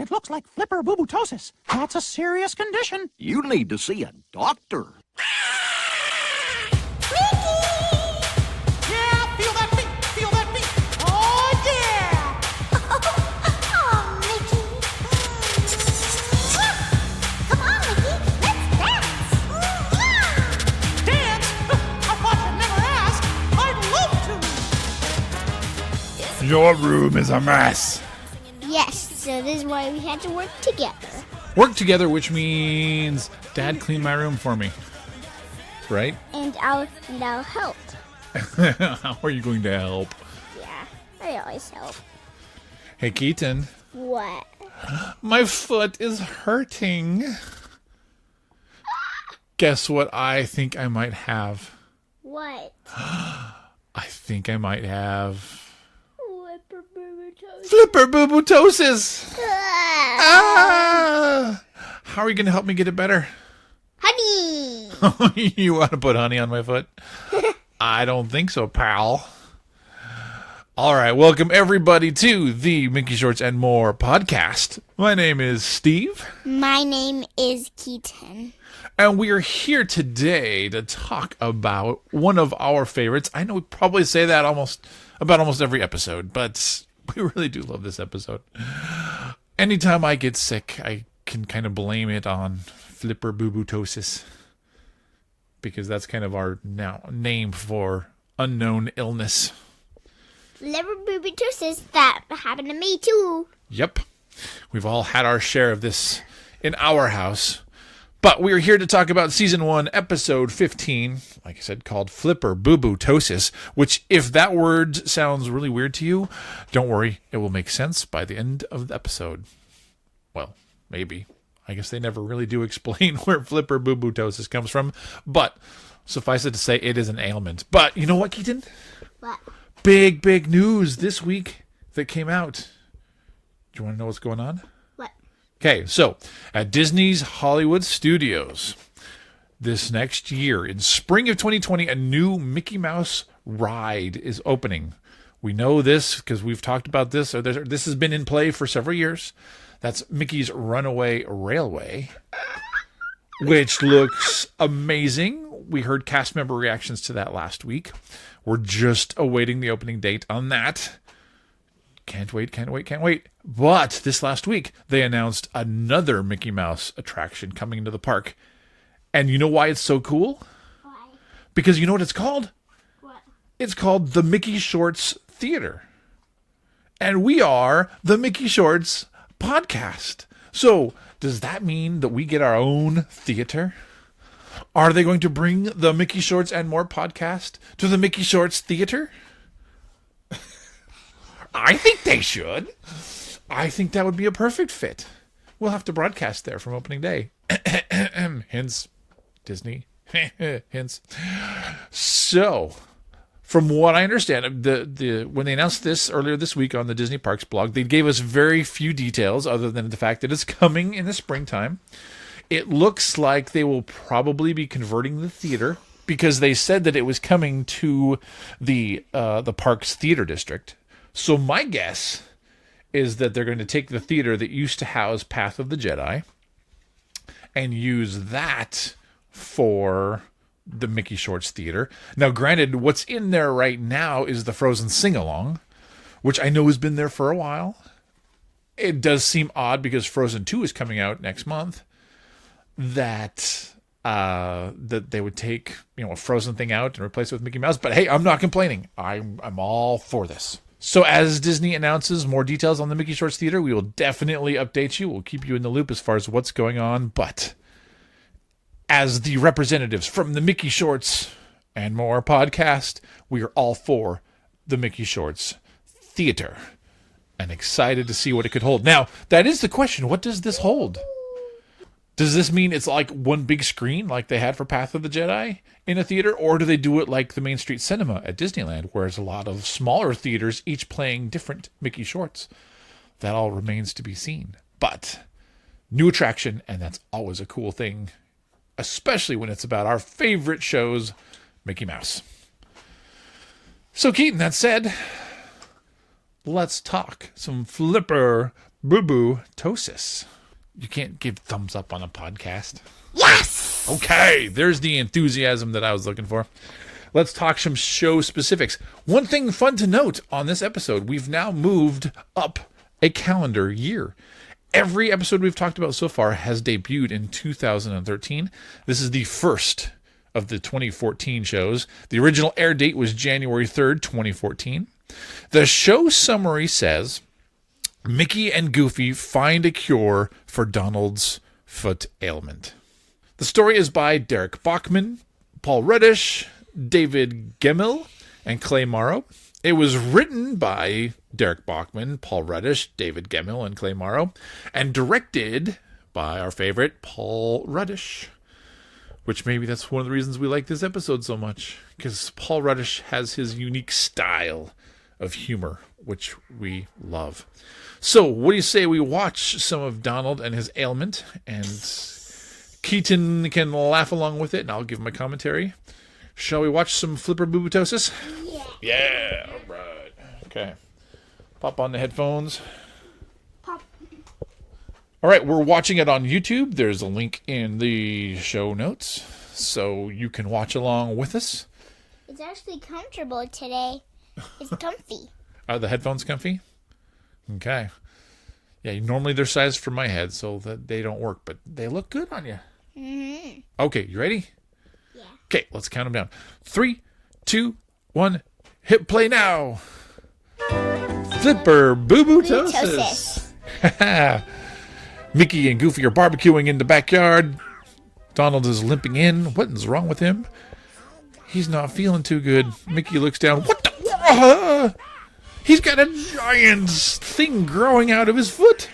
It looks like Flipperboobootosis. That's a serious condition. You need to see a doctor. Yeah, feel that beat. Feel that beat. Oh, yeah. Oh, Mickey. Come on, Mickey. Let's dance. Dance? I thought you'd never ask. I'd love to. Your room is a mess. Yes, so this is why we had to work together. Work together, which means Dad cleaned my room for me. Right? And I'll help. How are you going to help? Yeah, I always help. Hey, Keaton. What? My foot is hurting. Guess what I think I might have? What? I think I might have Flipperboobootosis. Flipperboobootosis. Ah! How are you going to help me get it better? Honey! You want to put honey on my foot? I don't think so, pal. All right, welcome everybody to the Mickey Shorts and More podcast. My name is Steve. My name is Keaton. And we are here today to talk about one of our favorites. I know we probably say that almost every episode, but we really do love this episode. Anytime I get sick, I can kind of blame it on Flipperboobootosis, because that's kind of our name for unknown illness. Flipperboobootosis, that happened to me too. Yep. We've all had our share of this in our house. But we're here to talk about Season 1, Episode 15, like I said, called Flipperboobootosis, which, if that word sounds really weird to you, don't worry, it will make sense by the end of the episode. Well, maybe. I guess they never really do explain where Flipperboobootosis comes from, but suffice it to say, it is an ailment. But you know what, Keaton? What? Big news this week that came out. Do you want to know what's going on? What? Okay, so at Disney's Hollywood Studios, this next year, in spring of 2020, a new Mickey Mouse ride is opening. We know this because we've talked about this. So this has been in play for several years. That's Mickey's Runaway Railway, which looks amazing. We heard cast member reactions to that last week. We're just awaiting the opening date on that. Can't wait. But this last week, they announced another Mickey Mouse attraction coming into the park. And you know why it's so cool? Why? Because you know what it's called? What? It's called the Mickey Shorts Theater. And we are the Mickey Shorts podcast. So does that mean that we get our own theater? Are they going to bring the Mickey Shorts and More podcast to the Mickey Shorts Theater? I think they should. I think that would be a perfect fit. We'll have to broadcast there from opening day. Hence, Disney. Hence. So, from what I understand, when they announced this earlier this week on the Disney Parks blog, they gave us very few details other than the fact that it's coming in the springtime. It looks like they will probably be converting the theater because they said that it was coming to the park's theater district. So my guess is that they're going to take the theater that used to house Path of the Jedi and use that for the Mickey Shorts Theater. Now, granted, what's in there right now is the Frozen Sing-Along, which I know has been there for a while. It does seem odd because Frozen 2 is coming out next month. That they would take a Frozen thing out and replace it with Mickey Mouse. But hey, I'm not complaining. I'm all for this. So as Disney announces more details on the Mickey Shorts Theater, we will definitely update you. We'll keep you in the loop as far as what's going on. But as the representatives from the Mickey Shorts and More podcast, we are all for the Mickey Shorts Theater and excited to see what it could hold. Now, that is the question. What does this hold? Does this mean it's like one big screen like they had for Path of the Jedi in a theater? Or do they do it like the Main Street Cinema at Disneyland, where it's a lot of smaller theaters, each playing different Mickey Shorts? That all remains to be seen. But new attraction, and that's always a cool thing, especially when it's about our favorite shows, Mickey Mouse. So, Keaton, that said, let's talk some Flipperboobootosis. You can't give thumbs up on a podcast. Yes! Okay, there's the enthusiasm that I was looking for. Let's talk some show specifics. One thing fun to note on this episode, we've now moved up a calendar year. Every episode we've talked about so far has debuted in 2013. This is the first of the 2014 shows. The original air date was January 3rd, 2014. The show summary says, Mickey and Goofy find a cure for Donald's foot ailment. The story is by Derek Bachman, Paul Reddish, David Gemmell, and Clay Morrow. It was written by Derek Bachman, Paul Reddish, David Gemmell, and Clay Morrow, and directed by our favorite Paul Reddish, which maybe that's one of the reasons we like this episode so much, because Paul Reddish has his unique style of humor, which we love. So, what do you say we watch some of Donald and his ailment, and Keaton can laugh along with it, and I'll give my commentary. Shall we watch some Flipperboobootosis? Yeah, all right. Okay. Pop on the headphones. Pop. All right, we're watching it on YouTube. There's a link in the show notes, so you can watch along with us. It's actually comfortable today. It's comfy. Are the headphones comfy? Okay. Yeah, normally they're sized for my head, so that they don't work, but they look good on you. Mm-hmm. Okay, you ready? Yeah. Okay, let's count them down. 3, 2, 1, hit play now. Flipperboobootosis. Mickey and Goofy are barbecuing in the backyard. Donald is limping in. What is wrong with him? He's not feeling too good. Mickey looks down. What the? He's got a giant thing growing out of his foot.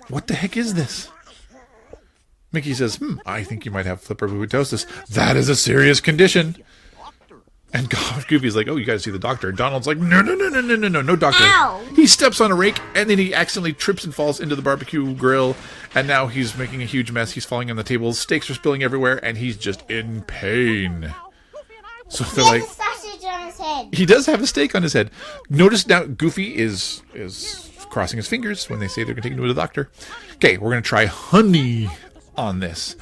What the heck is this? Mickey says, I think you might have flipperboobootosis. That is a serious condition. And Goofy's like, oh, you got to see the doctor. And Donald's like, no, doctor. Ow. He steps on a rake, and then he accidentally trips and falls into the barbecue grill. And now he's making a huge mess. He's falling on the tables. Steaks are spilling everywhere, and he's just in pain. So they're like, He has a sausage on his head. he does have a steak on his head. Notice now Goofy is crossing his fingers when they say they're going to take him to the doctor. Okay, we're going to try honey on this.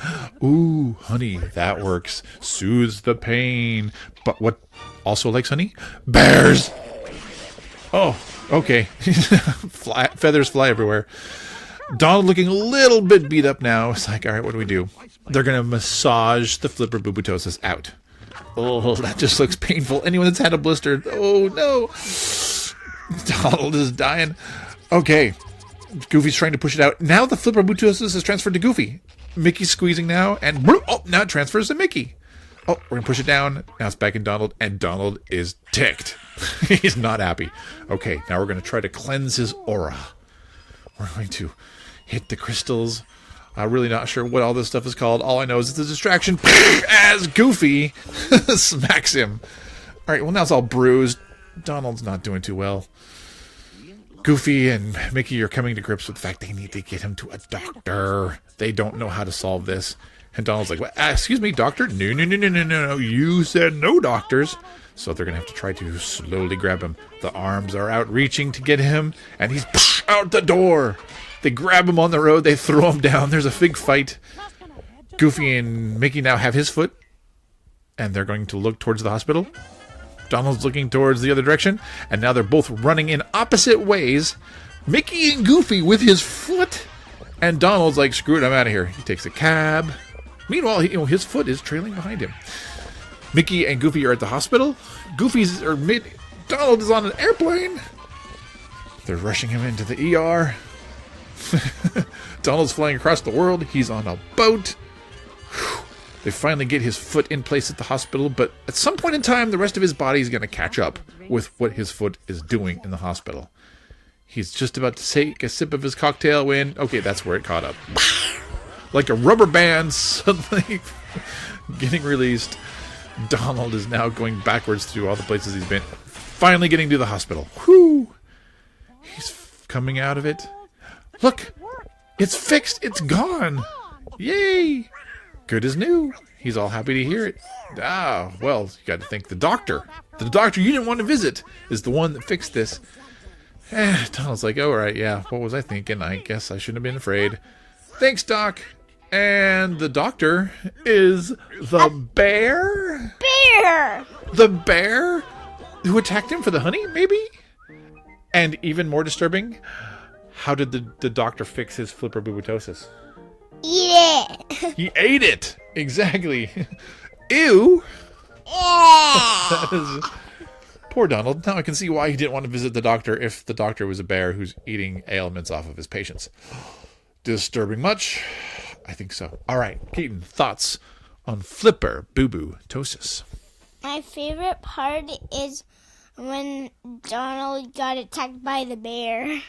Ooh, honey, that works. Soothes the pain. But what also likes honey? Bears. Oh, okay. Feathers fly everywhere. Donald looking a little bit beat up now. It's like, all right, what do we do? They're going to massage the flipperboobootosis out. Oh, that just looks painful. Anyone that's had a blister, oh no. Donald is dying. Okay. Goofy's trying to push it out. Now the flipperboobootosis is transferred to Goofy. Mickey's squeezing now, and now it transfers to Mickey. Oh, we're going to push it down. Now it's back in Donald, and Donald is ticked. He's not happy. Okay, now we're going to try to cleanse his aura. We're going to hit the crystals. I'm really not sure what all this stuff is called. All I know is it's a distraction as Goofy smacks him. All right, well, now it's all bruised. Donald's not doing too well. Goofy and Mickey are coming to grips with the fact they need to get him to a doctor. They don't know how to solve this. And Donald's like, what? Excuse me, doctor? No. You said no doctors. So they're going to have to try to slowly grab him. The arms are out reaching to get him, and he's out the door. They grab him on the road. They throw him down. There's a big fight. Goofy and Mickey now have his foot, and they're going to look towards the hospital. Donald's looking towards the other direction, and now they're both running in opposite ways. Mickey and Goofy with his foot, and Donald's like, screw it, I'm out of here. He takes a cab. Meanwhile, his foot is trailing behind him. Mickey and Goofy are at the hospital. Donald is on an airplane. They're rushing him into the ER. Donald's flying across the world. He's on a boat. They finally get his foot in place at the hospital, but at some point in time, the rest of his body is going to catch up with what his foot is doing in the hospital. He's just about to take a sip of his cocktail when, okay, that's where it caught up. Like a rubber band suddenly getting released. Donald is now going backwards through all the places he's been. Finally getting to the hospital. Whew! He's coming out of it. Look! It's fixed! It's gone! Yay! Good as new. He's all happy to hear it. Ah, well, you got to thank the doctor. The doctor you didn't want to visit is the one that fixed this. Donald's like, all right, yeah, what was I thinking? I guess I shouldn't have been afraid. Thanks, Doc. And the doctor is the bear? Bear! The bear who attacked him for the honey, maybe? And even more disturbing, how did the doctor fix his flipperboobootosis? Eat it! He ate it! Exactly. Ew! That is... Poor Donald. Now I can see why he didn't want to visit the doctor if the doctor was a bear who's eating ailments off of his patients. Disturbing much? I think so. All right, Keaton, thoughts on flipperboobootosis? My favorite part is when Donald got attacked by the bear.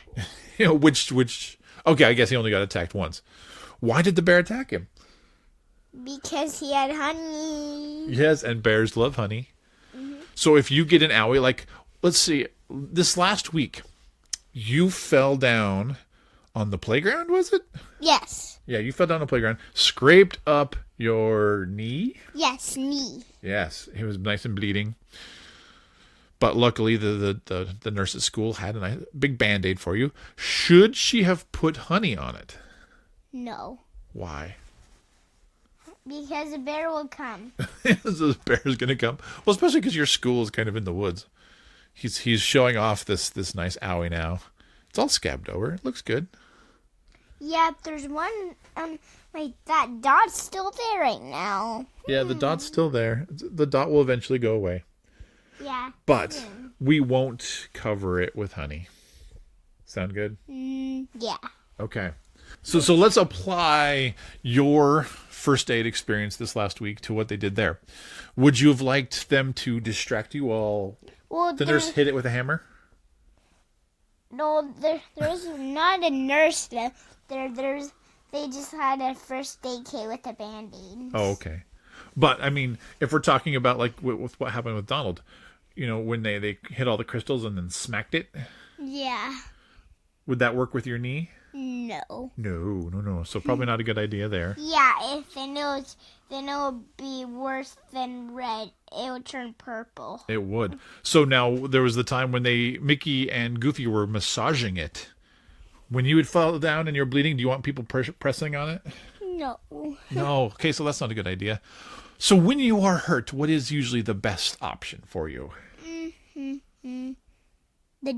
You know, which... Okay, I guess he only got attacked once. Why did the bear attack him? Because he had honey. Yes, and bears love honey. Mm-hmm. So if you get an owie, like, let's see, this last week, you fell down on the playground, was it? Yes. Yeah, you fell down on the playground, scraped up your knee. Yes, knee. Yes, it was nice and bleeding. But luckily, the nurse at school had a nice, big Band-Aid for you. Should she have put honey on it? No. Why? Because the bear will come. So the bear's going to come? Well, especially because your school is kind of in the woods. He's showing off this nice owie now. It's all scabbed over. It looks good. Yeah, there's one, that dot's still there right now. Yeah, the dot's still there. The dot will eventually go away. Yeah. But we won't cover it with honey. Sound good? Yeah. Okay. So let's apply your first aid experience this last week to what they did there. Would you have liked them to distract you while the nurse hit it with a hammer? No, there's not a nurse there. They just had a first aid kit with a Band-Aid. Oh, okay. But, I mean, if we're talking about, like, with what happened with Donald, you know, when they hit all the crystals and then smacked it? Yeah. Would that work with your knee? No. No. So probably not a good idea there. Yeah, if they know then it would be worse than red. It would turn purple. It would. So now there was the time when Mickey and Goofy were massaging it. When you would fall down and you're bleeding, do you want people pressing on it? No. No. Okay, so that's not a good idea. So when you are hurt, what is usually the best option for you? The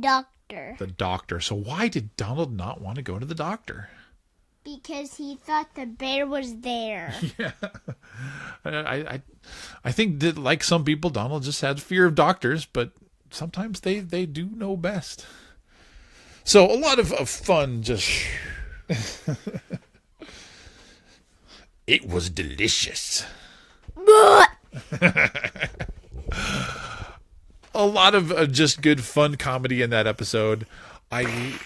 doctor. The doctor. So why did Donald not want to go to the doctor? Because he thought the bear was there. Yeah. I think that, like some people, Donald just had fear of doctors, but sometimes they do know best. So a lot of fun just... It was delicious. A lot of just good fun comedy in that episode. I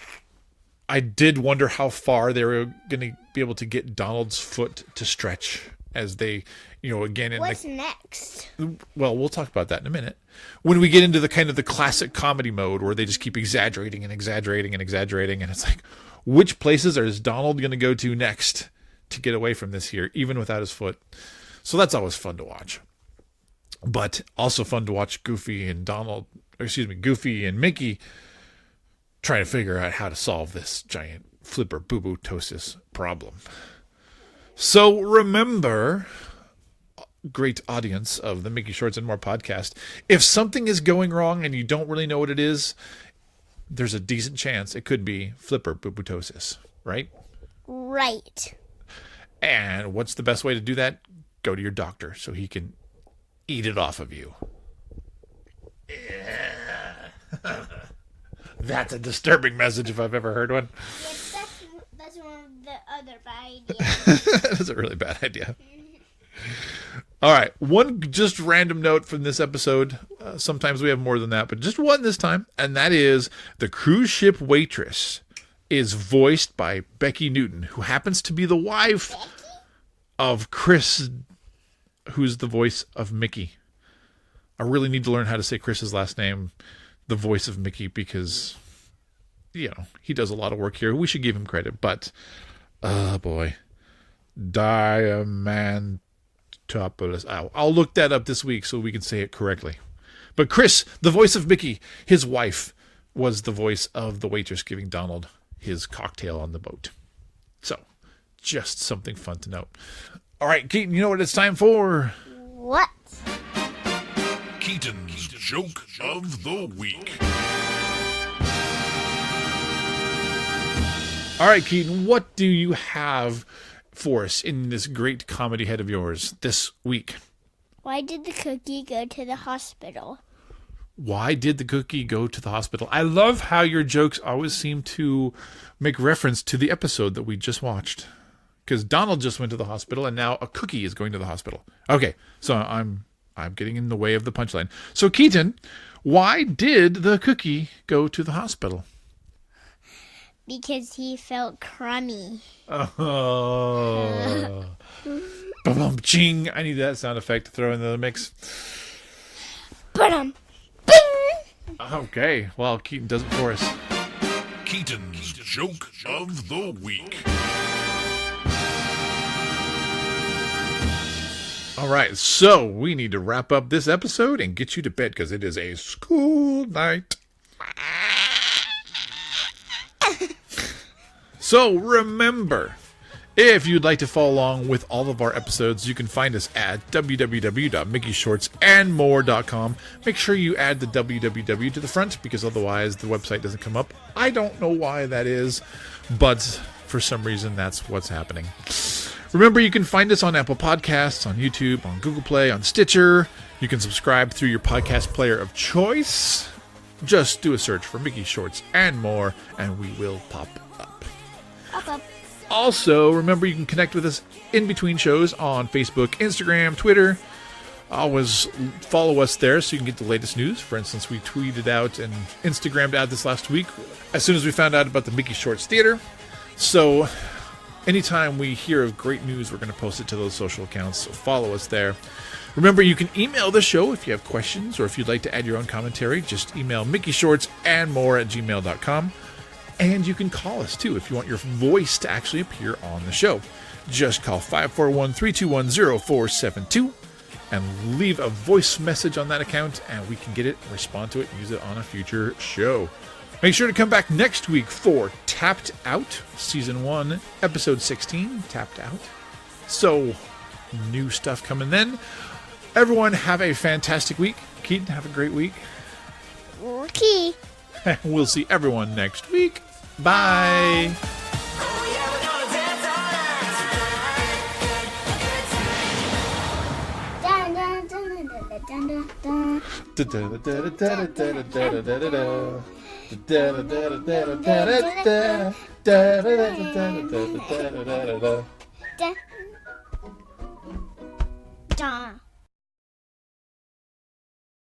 did wonder how far they were going to be able to get Donald's foot to stretch as they, again. What's next? Well, we'll talk about that in a minute. When we get into the kind of the classic comedy mode where they just keep exaggerating and exaggerating and exaggerating. And it's like, which places is Donald going to go to next to get away from this here, even without his foot? So that's always fun to watch. But also fun to watch Goofy and Mickey trying to figure out how to solve this giant flipperboobootosis problem. So remember, great audience of the Mickey Shorts and More podcast, if something is going wrong and you don't really know what it is, there's a decent chance it could be flipperboobootosis, right? Right. And what's the best way to do that? Go to your doctor so he can eat it off of you. Yeah. That's a disturbing message if I've ever heard one. Yes, that's one of the other bad ideas. That's a really bad idea. All right. One just random note from this episode. Sometimes we have more than that, but just one this time. And that is the cruise ship waitress is voiced by Becky Newton, who happens to be the wife of Chris, who's the voice of Mickey. I really need to learn how to say Chris's last name, the voice of Mickey, because, he does a lot of work here. We should give him credit, but, oh boy. Diamantopoulos. I'll look that up this week so we can say it correctly. But Chris, the voice of Mickey, his wife, was the voice of the waitress giving Donald his cocktail on the boat. So, just something fun to note. All right, Keaton, you know what it's time for? What? Keaton's Joke of the Week. All right, Keaton, what do you have for us in this great comedy head of yours this week? Why did the cookie go to the hospital? Why did the cookie go to the hospital? I love how your jokes always seem to make reference to the episode that we just watched. Because Donald just went to the hospital, and now a cookie is going to the hospital. Okay, so I'm getting in the way of the punchline. So, Keaton, why did the cookie go to the hospital? Because he felt crummy. Oh. Ba-bum-ching. I need that sound effect to throw into the mix. Bing! Okay, well, Keaton does it for us. Keaton's Joke of the Week. All right, so we need to wrap up this episode and get you to bed because it is a school night. So remember, if you'd like to follow along with all of our episodes, you can find us at www.mickeyshortsandmore.com. Make sure you add the www to the front because otherwise the website doesn't come up. I don't know why that is, but for some reason that's what's happening. Remember, you can find us on Apple Podcasts, on YouTube, on Google Play, on Stitcher. You can subscribe through your podcast player of choice. Just do a search for Mickey Shorts and More, and we will pop up. Up. Also, remember you can connect with us in between shows on Facebook, Instagram, Twitter. Always follow us there so you can get the latest news. For instance, we tweeted out and Instagrammed out this last week as soon as we found out about the Mickey Shorts Theater. So anytime we hear of great news, we're going to post it to those social accounts, so follow us there. Remember, you can email the show if you have questions or if you'd like to add your own commentary. Just email mickeyshortsandmore@gmail.com. And you can call us, too, if you want your voice to actually appear on the show. Just call 541-321-0472 and leave a voice message on that account, and we can get it, respond to it, and use it on a future show. Make sure to come back next week for Tapped Out, Season 1, Episode 16, Tapped Out. So, new stuff coming then. Everyone, have a fantastic week. Keaton, have a great week. Okay. We'll see everyone next week. Bye. Dun, dun, dun, dun, dun, dun. Dun.